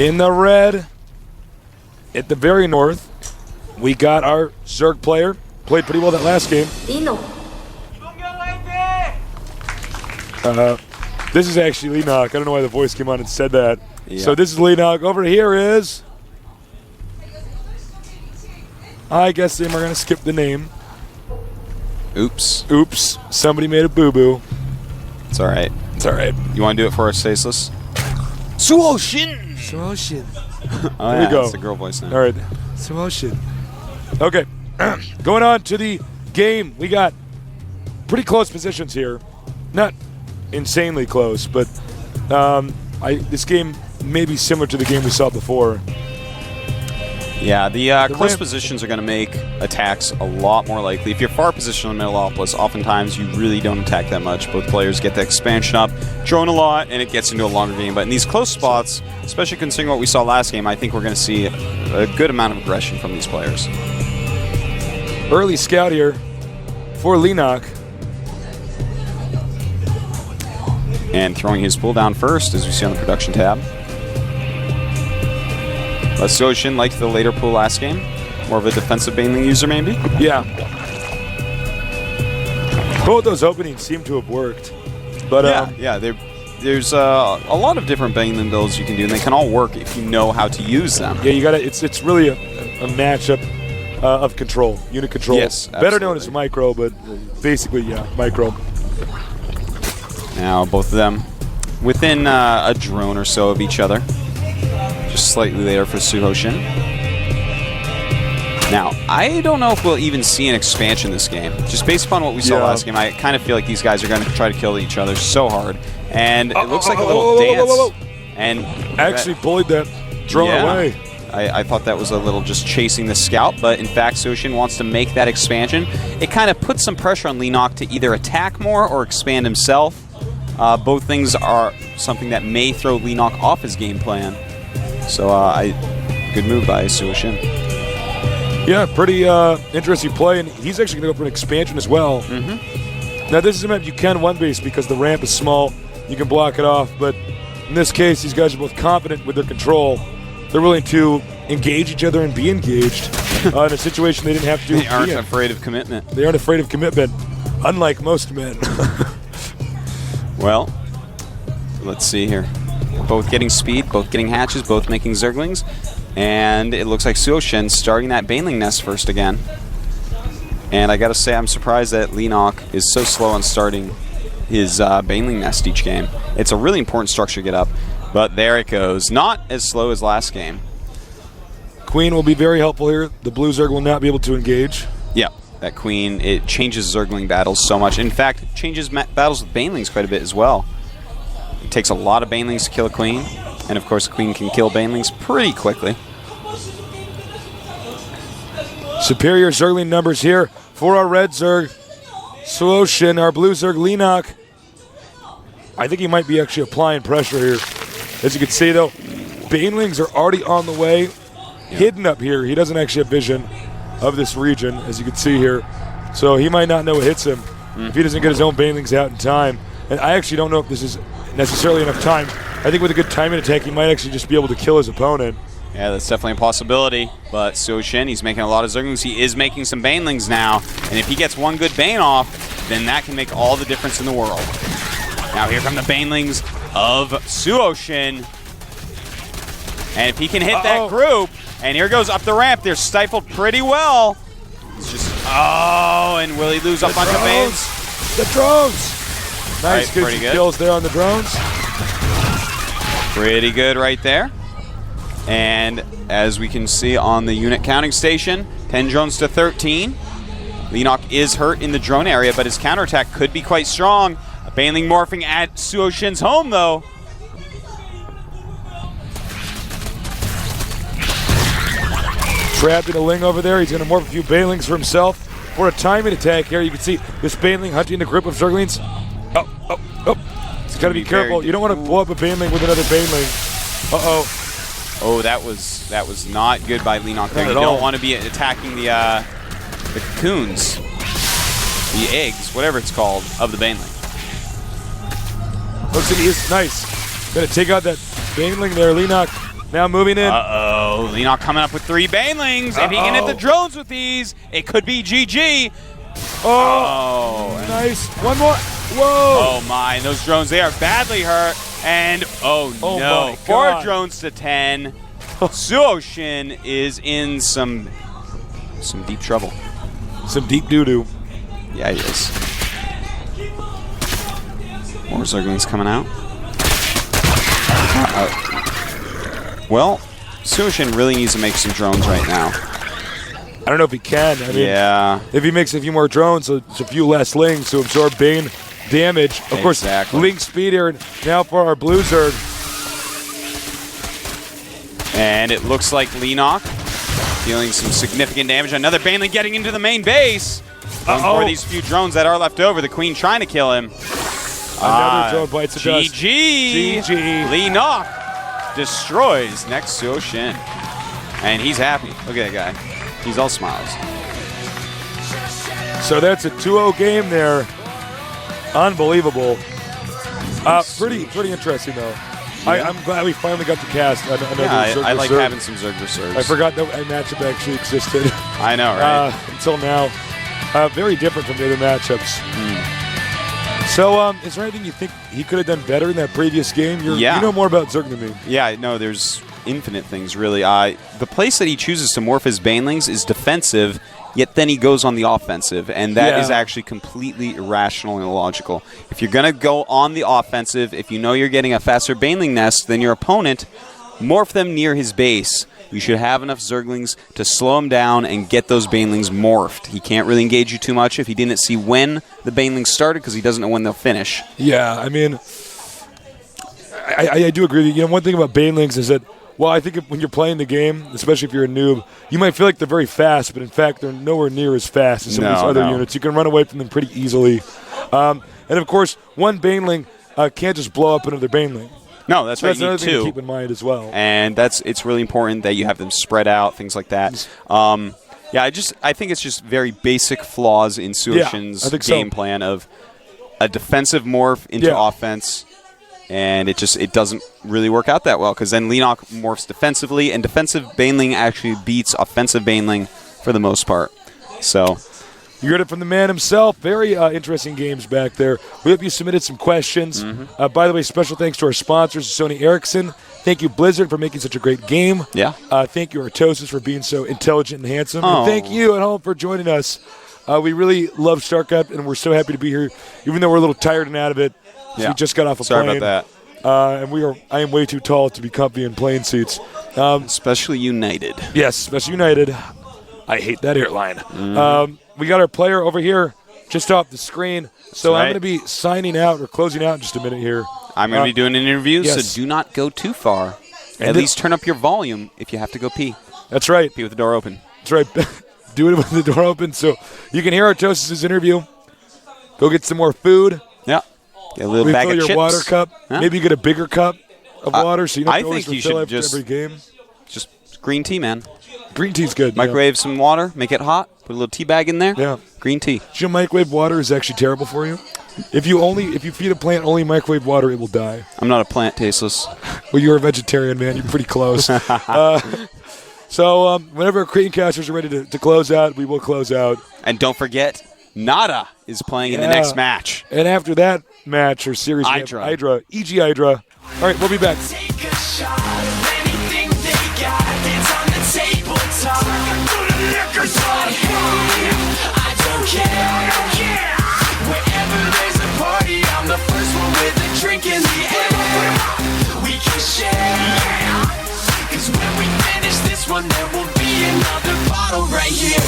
In the red, at the very north, we got our Zerg player. Played pretty well that last game. Leenock. This is actually Leenock. I don't know why the voice came on and said that. Yeah. So this is Leenock. Over here is... I guess they are going to skip the name. Oops. Oops. Somebody made a boo-boo. It's all right. It's all right. You want to do it for us, Staceless? Suhoshin! Suhoshin. Oh, There yeah, we go. That's the girl voice now. All right. Suhoshin. Okay. Going on to the game. We got pretty close positions here. Not insanely close, but this game may be similar to the game we saw before. Yeah, the close positions are going to make attacks a lot more likely. If you're far positioned in the Metalopolis, oftentimes you really don't attack that much. Both players get the expansion up, drone a lot, and it gets into a longer game. But in these close spots, especially considering what we saw last game, I think we're going to see a good amount of aggression from these players. Early scout here for Leenock. And throwing his pull down first, as we see on the production tab. But Suhoshin liked the later pull last game. More of a defensive baneling user, maybe? Yeah. Both those openings seem to have worked. But there's a lot of different baneling builds you can do, and they can all work if you know how to use them. Yeah, you got to. It's really a matchup of control, unit control. Yes, better known as micro, but basically, yeah, micro. Now both of them within a drone or so of each other. Just slightly later for Suhoshin. Now, I don't know if we'll even see an expansion this game. Just based upon what we saw last game, I kind of feel like these guys are going to try to kill each other so hard. And it looks like a little dance. And actually bullied that drone away. I thought that was a little just chasing the scout, but in fact, Suhoshin wants to make that expansion. It kind of puts some pressure on Leenock to either attack more or expand himself. Both things are something that may throw Leenock off his game plan. So, good move by Suhoshin. Yeah, pretty interesting play, and he's actually going to go for an expansion as well. Now, this is a map you can one base because the ramp is small. You can block it off, but in this case, these guys are both confident with their control. They're willing to engage each other and be engaged in a situation they didn't have to. They aren't afraid of commitment. They aren't afraid of commitment, unlike most men. Well, let's see here. Both getting speed, both getting hatches, both making Zerglings. And it looks like Suhoshin starting that baneling nest first again. And I gotta say, I'm surprised that Leenock is so slow on starting his baneling nest each game. It's a really important structure to get up. But there it goes. Not as slow as last game. Queen will be very helpful here. The blue Zerg will not be able to engage. Yeah, that Queen, it changes Zergling battles so much. In fact, it changes battles with banelings quite a bit as well. It takes a lot of banelings to kill a Queen. And of course, a Queen can kill banelings pretty quickly. Superior Zergling numbers here for our red Zerg. Suhoshin, our blue Zerg Leenock. I think he might be actually applying pressure here. As you can see, though, banelings are already on the way. Hidden up here. He doesn't actually have vision of this region, as you can see here. So he might not know what hits him if he doesn't get his own banelings out in time. And I actually don't know if this is necessarily enough time. I think with a good timing attack, he might actually just be able to kill his opponent. Yeah, that's definitely a possibility. But Suhoshin, he's making a lot of Zerglings. He is making some banelings now. And if he gets one good bane off, then that can make all the difference in the world. Now here come the banelings of Suhoshin. And if he can hit that group, and here goes up the ramp. They're stifled pretty well. It's just, and will he lose a bunch of banes? The drones! Nice, pretty good kills there on the drones. Pretty good right there. And as we can see on the unit counting station, 10 drones to 13. Leenock is hurt in the drone area, but his counterattack could be quite strong. A baneling morphing at Suhoshin's home, though. Trapped in a ling over there. He's going to morph a few banelings for himself for a timing attack here. You can see this baneling hunting the group of Zerglings. He's got to be careful. You don't want to blow up a baneling with another baneling. Oh, that was not good by Leenock there. You don't want to be attacking the cocoons, the eggs, whatever it's called, of the baneling. Looks like he is nice. Going to take out that baneling there. Leenock Now moving in. Uh-oh. Leenock coming up with 3 banelings. If he can hit the drones with these, it could be GG. Oh, nice. One more. Whoa. Oh, my. And those drones, they are badly hurt. And, oh no. 4 drones to 10. Suhoshin is in some deep trouble. Some deep doo-doo. Yeah, he is. More Zerglings coming out. Well, Suhoshin really needs to make some drones right now. I don't know if he can. I mean, yeah. If he makes a few more drones, so it's a few less lings to absorb Bane damage. Of course, Ling speed here now for our blue Zerg. And it looks like Leenock dealing some significant damage. Another Baneling getting into the main base. For these few drones that are left over, the Queen trying to kill him. Another drone bites the dust. GG. Leenock destroys next Suhoshin. And he's happy. Look at that guy. He's all smiles. So that's a 2-0 game there. Unbelievable. Pretty interesting, though. Yeah. I'm glad we finally got to cast another Zerg. I like having some Zerg Zergs. I forgot that a matchup actually existed. I know, right? Until now. Very different from the other matchups. So, is there anything you think he could have done better in that previous game? You know more about Zerg than me. Yeah, no, there's infinite things, really. The place that he chooses to morph his Banelings is defensive, yet then he goes on the offensive, and that is actually completely irrational and illogical. If you're going to go on the offensive, if you know you're getting a faster Baneling nest than your opponent, morph them near his base. You should have enough Zerglings to slow him down and get those Banelings morphed. He can't really engage you too much if he didn't see when the Banelings started because he doesn't know when they'll finish. Yeah, I mean, I do agree with you. You know, one thing about Banelings is that, well, I think when you're playing the game, especially if you're a noob, you might feel like they're very fast, but in fact, they're nowhere near as fast as some of these other units. You can run away from them pretty easily. And, of course, one Baneling can't just blow up another Baneling. No, that's right. That's another thing to keep in mind as well. And it's really important that you have them spread out, things like that. I think it's just very basic flaws in Suhoshin's game plan of a defensive morph into offense, and it doesn't really work out that well because then Leenock morphs defensively, and defensive Baneling actually beats offensive Baneling for the most part. So you heard it from the man himself. Very interesting games back there. We hope you submitted some questions. By the way, special thanks to our sponsors, Sony Ericsson. Thank you, Blizzard, for making such a great game. Yeah. Thank you, Artosis, for being so intelligent and handsome. And thank you at home for joining us. We really love StarCraft, and we're so happy to be here, even though we're a little tired and out of it. Yeah. We just got off a plane. Sorry about that. And I am way too tall to be comfy in plane seats. Especially United. Yes, especially United. I hate that airline. We got our player over here just off the screen. So I'm going to be signing out or closing out in just a minute here. I'm going to be doing an interview, so do not go too far. At least turn up your volume if you have to go pee. That's right. Pee with the door open. That's right. Do it with the door open so you can hear Artosis' interview. Go get some more food. Yeah. Get a little bag of chips. Refill your water cup. Huh? Maybe get a bigger cup of water so you don't always refill after every game. Just green tea, man. Green tea's good. Microwave some water, make it hot, put a little tea bag in there. Yeah. Green tea. Do you know microwave water is actually terrible for you? If you feed a plant only microwave water, it will die. I'm not a plant tasteless. Well, you're a vegetarian, man. You're pretty close. So whenever our Creatcasters are ready to close out, we will close out. And don't forget, Nada is playing in the next match. And after that match or series, Hydra. EG Hydra. All right, we'll be back. Take a shot of anything they got. It's on the tabletop. I don't care. Wherever there's a party, I'm the first one with a drink in the air. We can share. Cause when we finish this one, there will be another bottle right here.